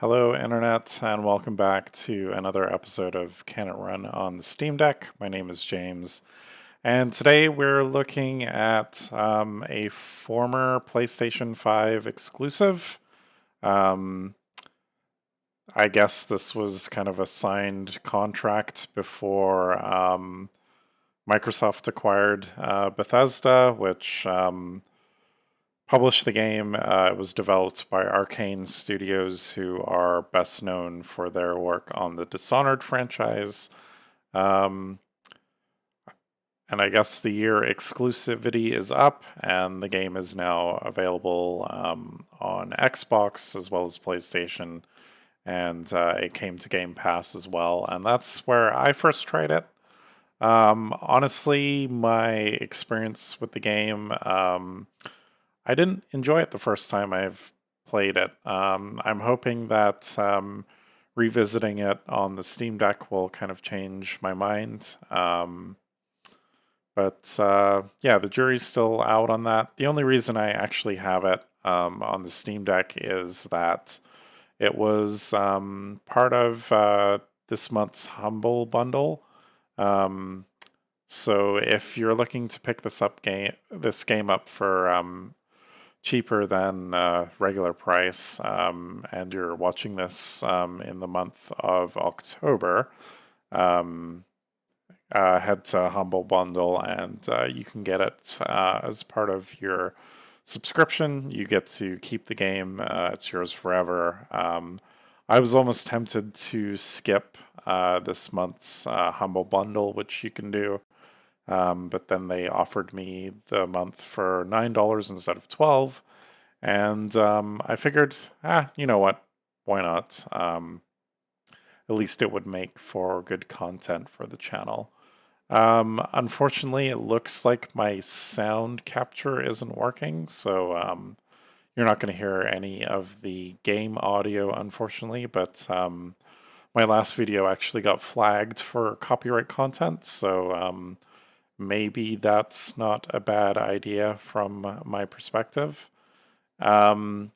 Hello, Internet, and welcome back to another episode of Can It Run on the Steam Deck. My name is James, and today we're looking at a former PlayStation 5 exclusive. Um, I guess this was kind of a signed contract before Microsoft acquired Bethesda, which published the game. It was developed by Arcane Studios, who are best known for their work on the Dishonored franchise. Um, and I guess the year exclusivity is up, and the game is now available on Xbox as well as PlayStation, and it came to Game Pass as well. And that's where I first tried it. Honestly, my experience with the game, I didn't enjoy it the first time I've played it. I'm hoping that revisiting it on the Steam Deck will kind of change my mind. But yeah, the jury's still out on that. The only reason I actually have it on the Steam Deck is that it was part of this month's Humble Bundle. So if you're looking to pick this game up for cheaper than regular price, and you're watching this in the month of October, um, head to Humble Bundle and you can get it as part of your subscription. You get to keep the game, it's yours forever. I was almost tempted to skip this month's Humble Bundle, which you can do. But then they offered me the month for $9 instead of 12, and I figured, you know what? Why not? At least it would make for good content for the channel. Unfortunately, it looks like my sound capture isn't working, so you're not going to hear any of the game audio, unfortunately. But my last video actually got flagged for copyright content, so maybe that's not a bad idea from my perspective. Um,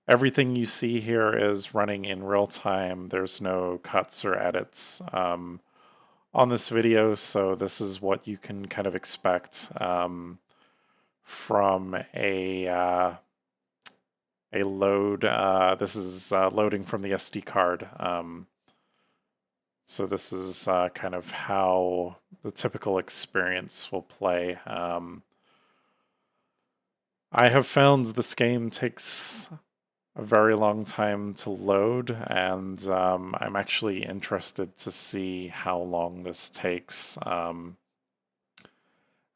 Everything you see here is running in real time. There's no cuts or edits on this video, so this is what you can kind of expect from a load. This is loading from the SD card. So this is kind of how the typical experience will play. I have found this game takes a very long time to load, and I'm actually interested to see how long this takes.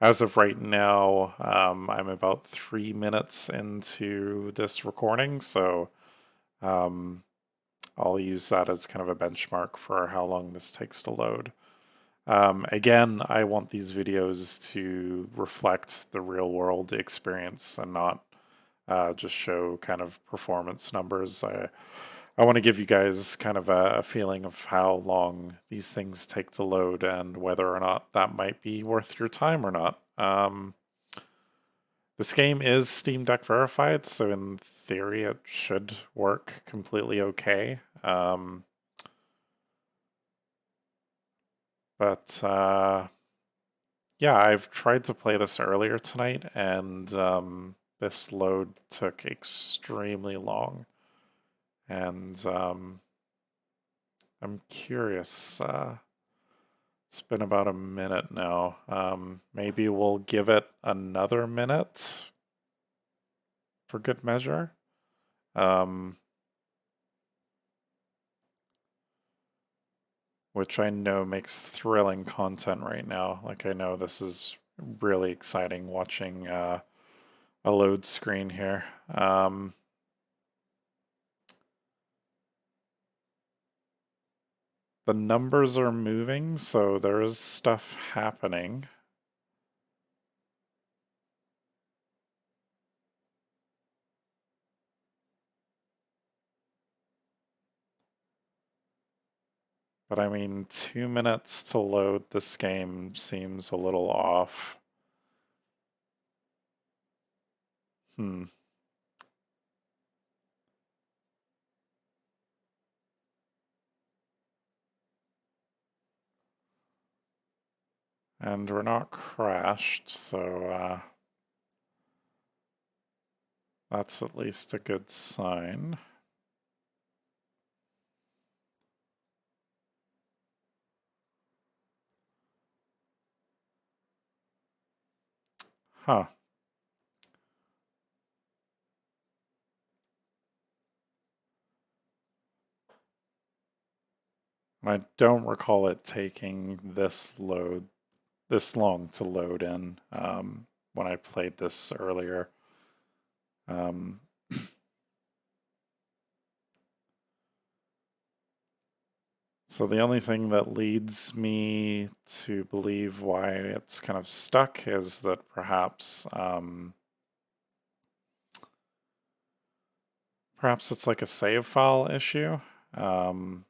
As of right now, I'm about 3 minutes into this recording, so um, I'll use that as kind of a benchmark for how long this takes to load. Again, I want these videos to reflect the real world experience and not just show kind of performance numbers. I want to give you guys kind of a feeling of how long these things take to load and whether or not that might be worth your time or not. This game is Steam Deck verified, so in theory it should work completely okay. But yeah, I've tried to play this earlier tonight, and this load took extremely long. And I'm curious. It's been about a minute now. Maybe we'll give it another minute for good measure. Which I know makes thrilling content right now. Like, I know this is really exciting watching a load screen here. The numbers are moving, so there is stuff happening. But I mean, 2 minutes to load this game seems a little off. Hmm. And we're not crashed, so that's at least a good sign. Huh. I don't recall it taking this long to load in when I played this earlier. Um, so the only thing that leads me to believe why it's kind of stuck is that perhaps it's like a save file issue. Um,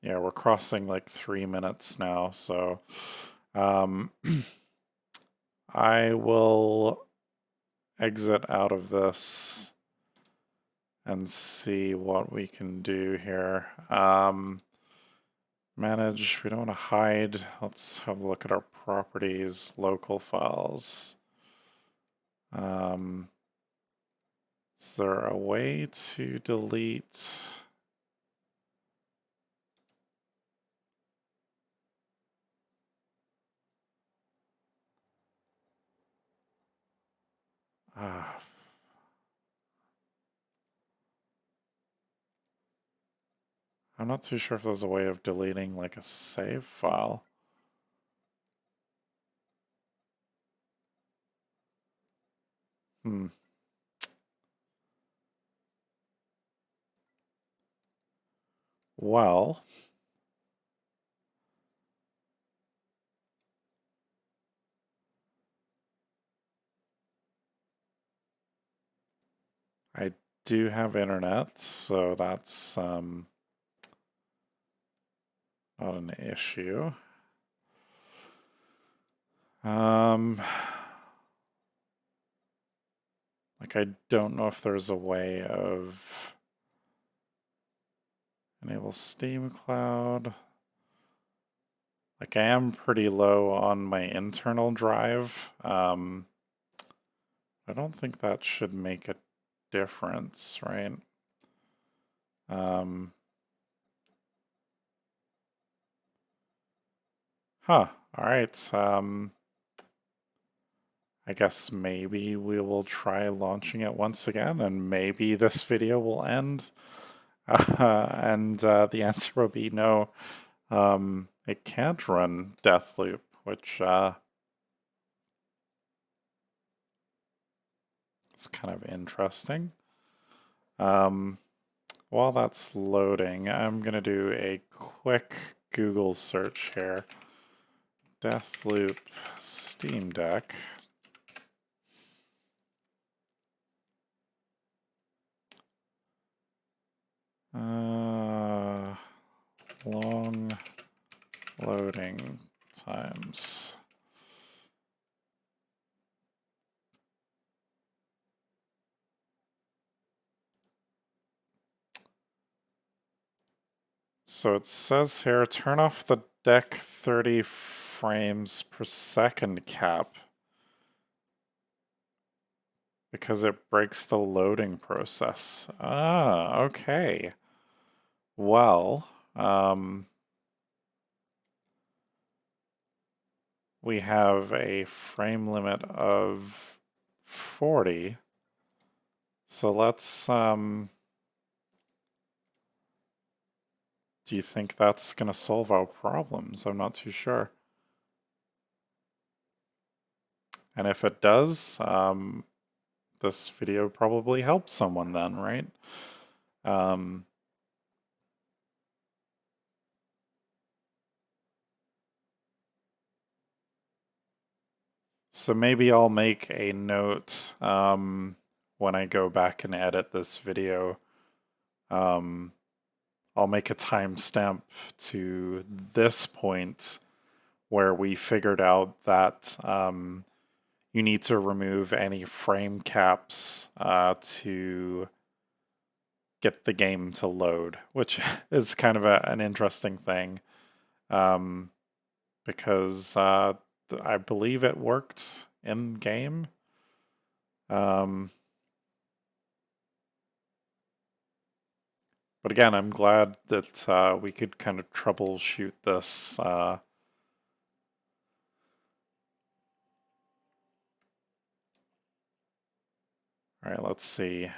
yeah, we're crossing like 3 minutes now, so um, I will exit out of this and see what we can do here. Manage, we don't want to hide. Let's have a look at our properties, local files. Is there a way to delete? Ah, I'm not too sure if there's a way of deleting like a save file. Hmm. Well, I do have internet, so that's not an issue. Like I don't know if there's a way of enable Steam Cloud. Like I am pretty low on my internal drive. I don't think that should make a difference, right? Um, huh. All right. I guess maybe we will try launching it once again, and maybe this video will end. And the answer will be no. It can't run Deathloop, which is kind of interesting. While that's loading, I'm going to do a quick Google search here. Deathloop Steam Deck. Long loading times. So it says here, turn off the deck 30 frames per second cap because it breaks the loading process. Ah, okay. Well, we have a frame limit of 40. So let's, do you think that's going to solve our problems? I'm not too sure. And if it does, this video probably helps someone then, right? So maybe I'll make a note when I go back and edit this video. I'll make a timestamp to this point where we figured out that you need to remove any frame caps to get the game to load, which is kind of an interesting thing. because I believe it worked in game. But again, I'm glad that we could kind of troubleshoot this. All right, let's see.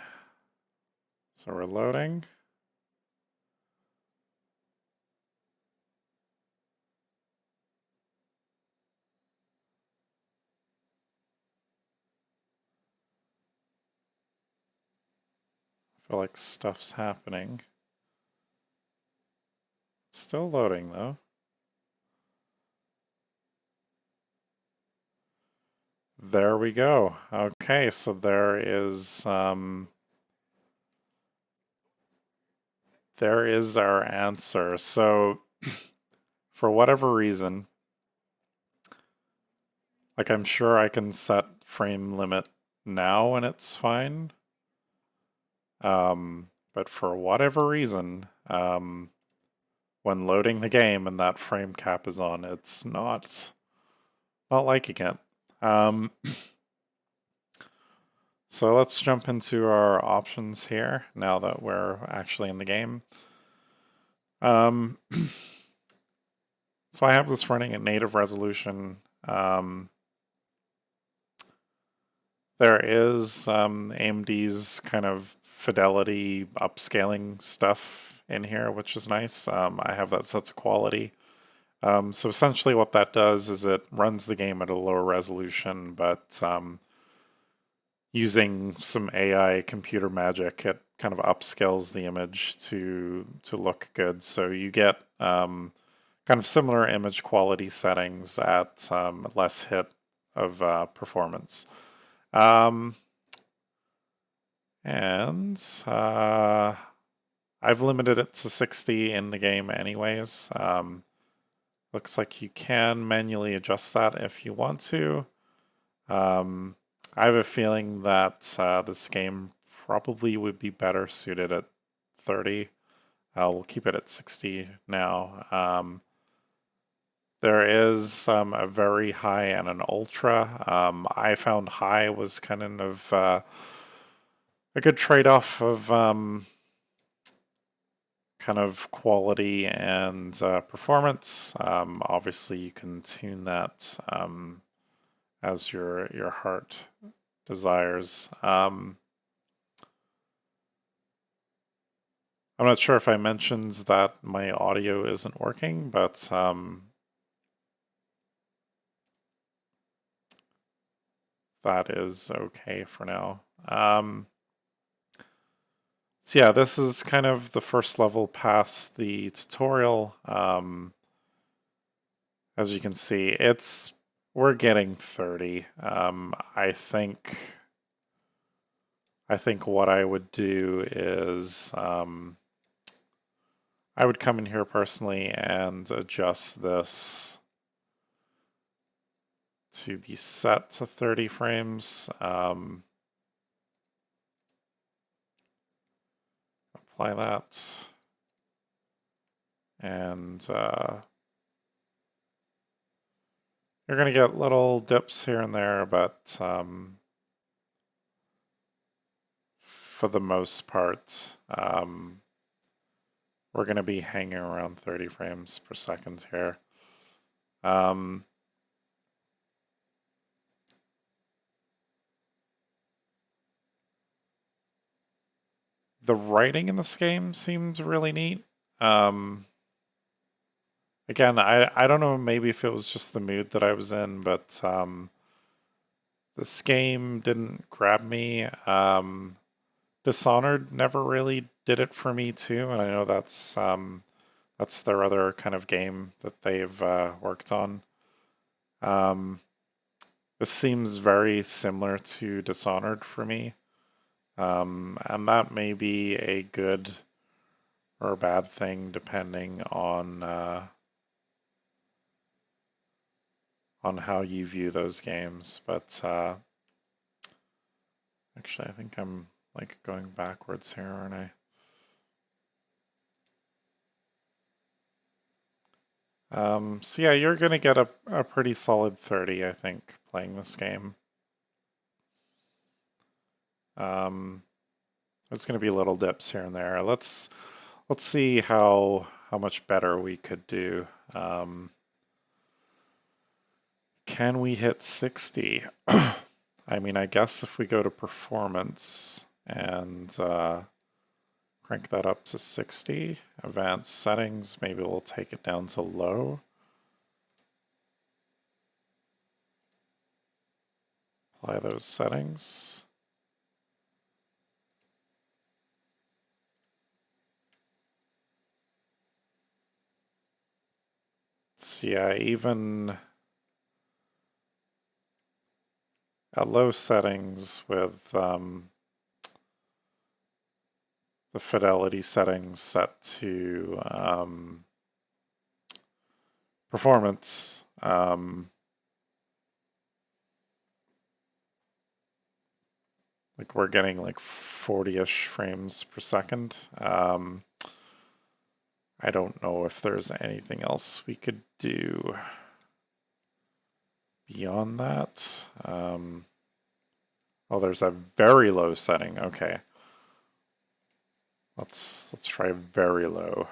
So we're loading. I feel like stuff's happening. It's still loading though. There we go. Okay, so there is our answer. So for whatever reason, like I'm sure I can set frame limit now and it's fine. But for whatever reason, when loading the game and that frame cap is on, it's not liking it. So let's jump into our options here now that we're actually in the game. So I have this running at native resolution. There is AMD's kind of fidelity upscaling stuff in here, which is nice. I have that set to quality. So essentially what that does is it runs the game at a lower resolution, but using some AI computer magic, it kind of upscales the image to look good. So you get kind of similar image quality settings at less hit of performance. And I've limited it to 60 in the game anyways. Looks like you can manually adjust that if you want to. I have a feeling that this game probably would be better suited at 30. We'll keep it at 60 now. There is a very high and an ultra. I found high was kind of a good trade-off of kind of quality and performance. Obviously, you can tune that as your heart desires. I'm not sure if I mentioned that my audio isn't working, but that is okay for now. So yeah, this is kind of the first level past the tutorial. As you can see, we're getting 30. I think what I would do is I would come in here personally and adjust this to be set to 30 frames. Apply that. And you're going to get little dips here and there, but for the most part, we're going to be hanging around 30 frames per second here. The writing in this game seemed really neat. Again, I don't know, maybe if it was just the mood that I was in, but this game didn't grab me. Dishonored never really did it for me too, and I know that's their other kind of game that they've worked on. This seems very similar to Dishonored for me. And that may be a good or a bad thing depending on how you view those games. But actually, I think I'm like going backwards here, aren't I? So yeah, you're gonna get a pretty solid 30, I think, playing this game. Um, there's gonna be little dips here and there. Let's see how much better we could do. Can we hit 60? I mean, I guess if we go to performance and crank that up to 60, advanced settings, maybe we'll take it down to low. Apply those settings. So yeah, even at low settings with the fidelity settings set to performance, like we're getting like 40-ish frames per second. I don't know if there's anything else we could do beyond that. Oh, there's a very low setting. Okay. Let's try very low.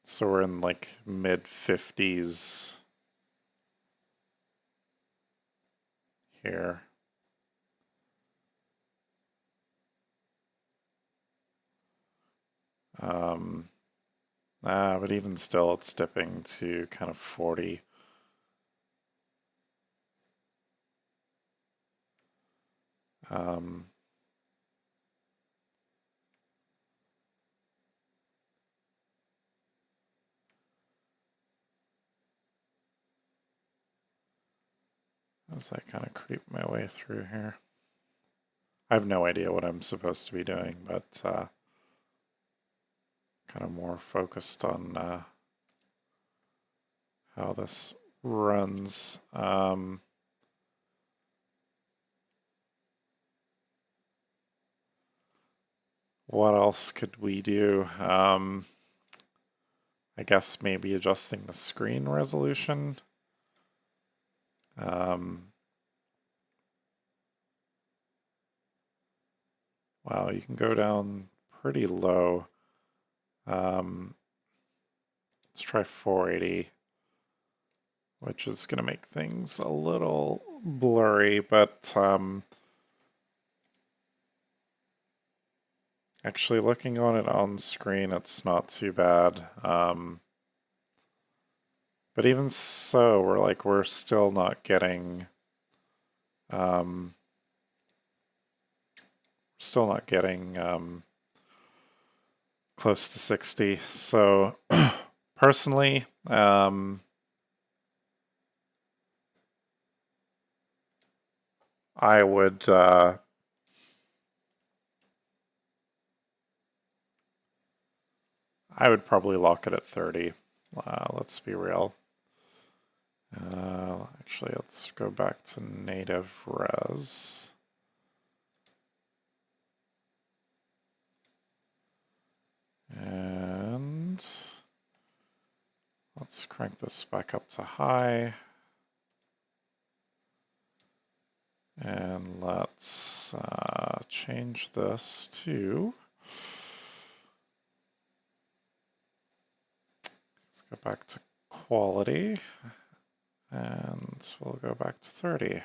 So we're in like mid 50s here. But even still, it's dipping to kind of 40. As I kind of creep my way through here. I have no idea what I'm supposed to be doing, but kind of more focused on how this runs. What else could we do? I guess maybe adjusting the screen resolution. Wow, you can go down pretty low. Let's try 480, which is going to make things a little blurry, but actually looking on it on screen, it's not too bad. But even so, we're still not getting close to 60. So personally, I would probably lock it at 30. Let's be real. Actually, let's go back to native res. And let's crank this back up to high. And let's change this to, let's go back to quality, and we'll go back to 30.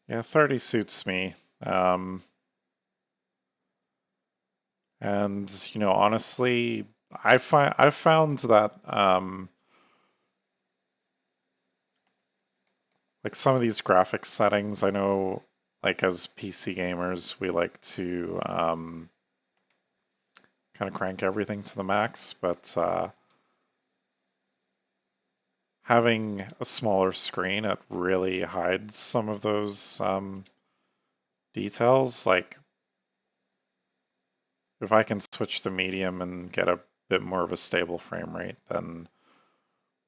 Yeah, 30 suits me. And you know, honestly, I've found that like some of these graphics settings, I know, like as PC gamers, we like to kind of crank everything to the max, but having a smaller screen, it really hides some of those details. Like if I can switch to medium and get a bit more of a stable frame rate, then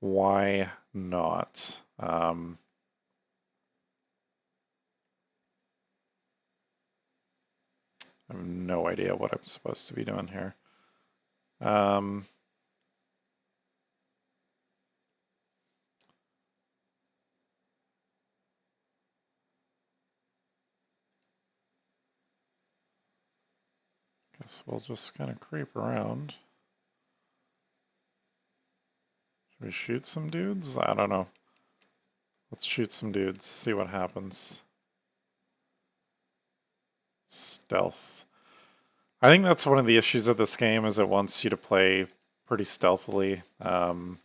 why not? I have no idea what I'm supposed to be doing here. Guess we'll just kind of creep around. Should we shoot some dudes? I don't know. Let's shoot some dudes, see what happens. Stealth. I think that's one of the issues of this game is it wants you to play pretty stealthily. If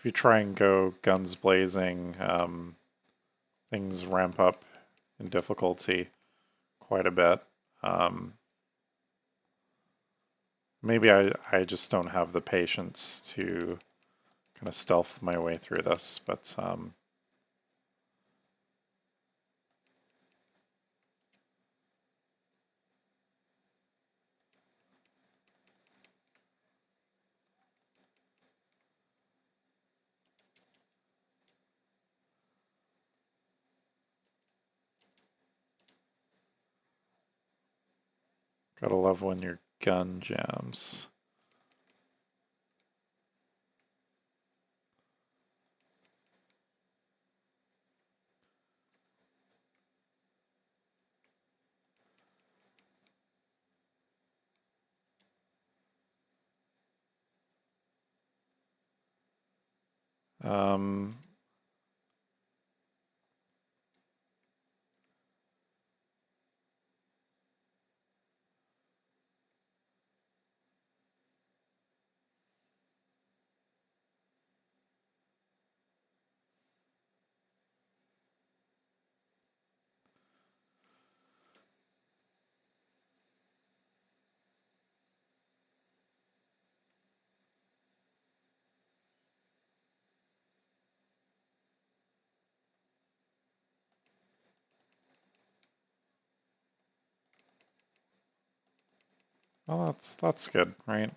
you try and go guns blazing, things ramp up in difficulty quite a bit. Maybe I just don't have the patience to kind of stealth my way through this, but gotta love when your gun jams. Um, well, that's good, right?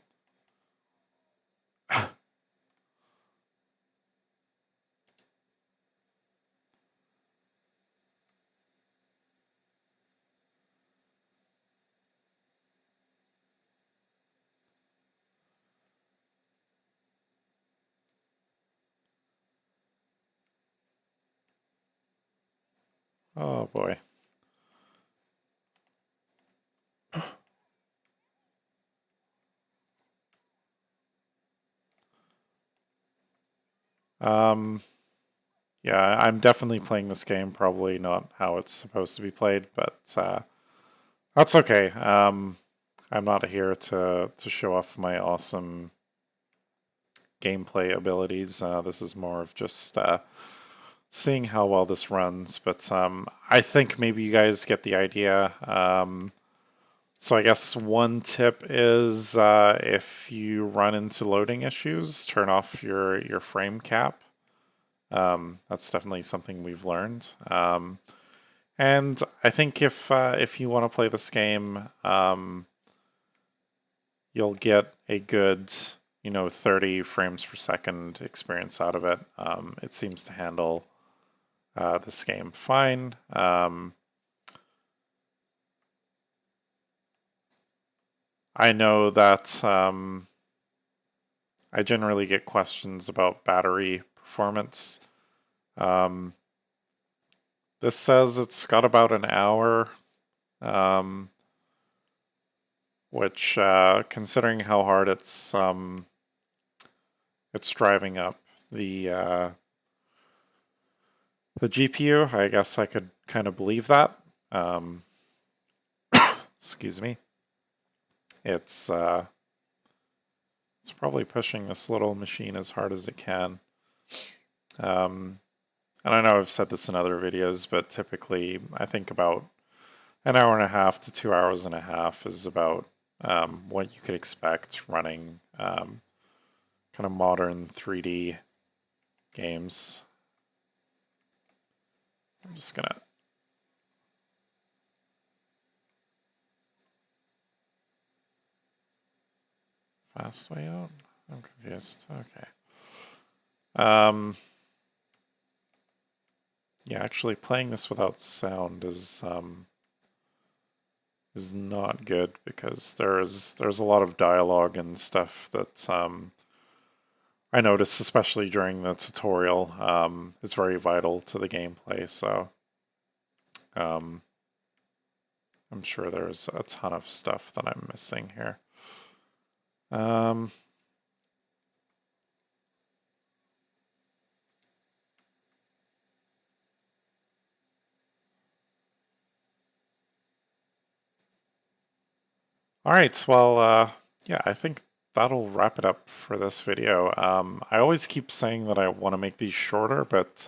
Oh boy. Yeah, I'm definitely playing this game probably not how it's supposed to be played, but that's okay. I'm not here to show off my awesome gameplay abilities. This is more of just seeing how well this runs. But I think maybe you guys get the idea. So I guess one tip is if you run into loading issues, turn off your frame cap. That's definitely something we've learned. And I think if you want to play this game, you'll get a good 30 frames per second experience out of it. It seems to handle this game fine. I know that I generally get questions about battery performance. This says it's got about an hour, which, considering how hard it's driving up the GPU, I guess I could kind of believe that. Excuse me. It's probably pushing this little machine as hard as it can. And I know I've said this in other videos, but typically I think about an hour and a half to 2 hours and a half is about what you could expect running kind of modern 3D games. I'm just gonna fast way out. I'm confused. Okay. Yeah, actually playing this without sound is not good because there's a lot of dialogue and stuff that I noticed, especially during the tutorial. It's very vital to the gameplay, so um, I'm sure there's a ton of stuff that I'm missing here. Um, all right, well, yeah, I think that'll wrap it up for this video. I always keep saying that I want to make these shorter, but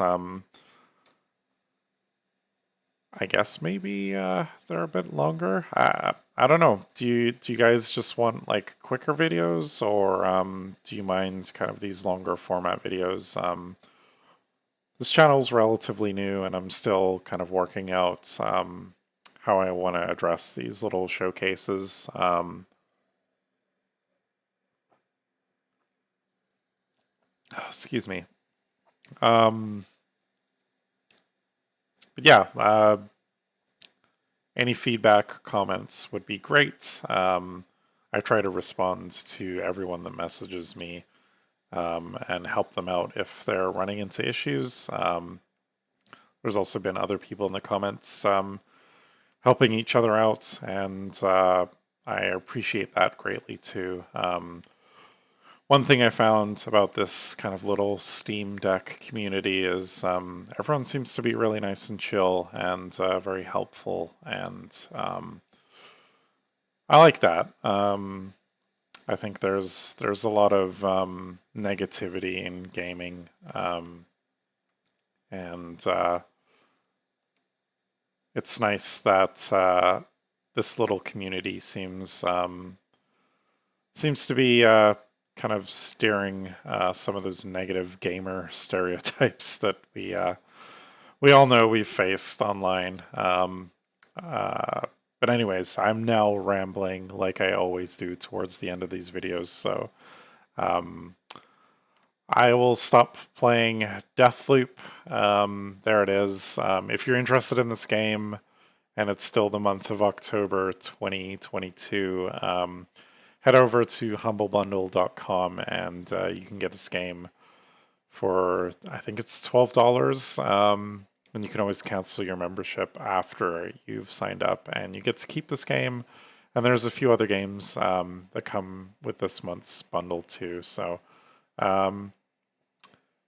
I guess maybe they're a bit longer. I don't know. Do you guys just want like quicker videos, or do you mind kind of these longer format videos? This channel's relatively new, and I'm still kind of working out how I want to address these little showcases. Excuse me. Um, but yeah, any feedback, comments would be great. I try to respond to everyone that messages me and help them out if they're running into issues. There's also been other people in the comments helping each other out, and I appreciate that greatly too. One thing I found about this kind of little Steam Deck community is everyone seems to be really nice and chill and very helpful, and I like that. I think there's a lot of negativity in gaming, and it's nice that this little community seems to be kind of steering some of those negative gamer stereotypes that we all know we've faced online. But anyways, I'm now rambling like I always do towards the end of these videos, so I will stop playing Deathloop. There it is. If you're interested in this game, and it's still the month of October 2022, head over to humblebundle.com and you can get this game for, I think it's $12. And you can always cancel your membership after you've signed up, and you get to keep this game. And there's a few other games that come with this month's bundle too. So,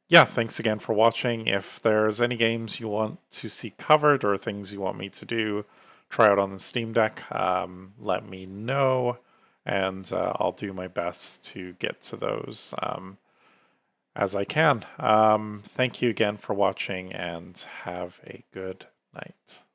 yeah, thanks again for watching. If there's any games you want to see covered or things you want me to do, try out on the Steam Deck, let me know, and I'll do my best to get to those as I can. Thank you again for watching, and have a good night.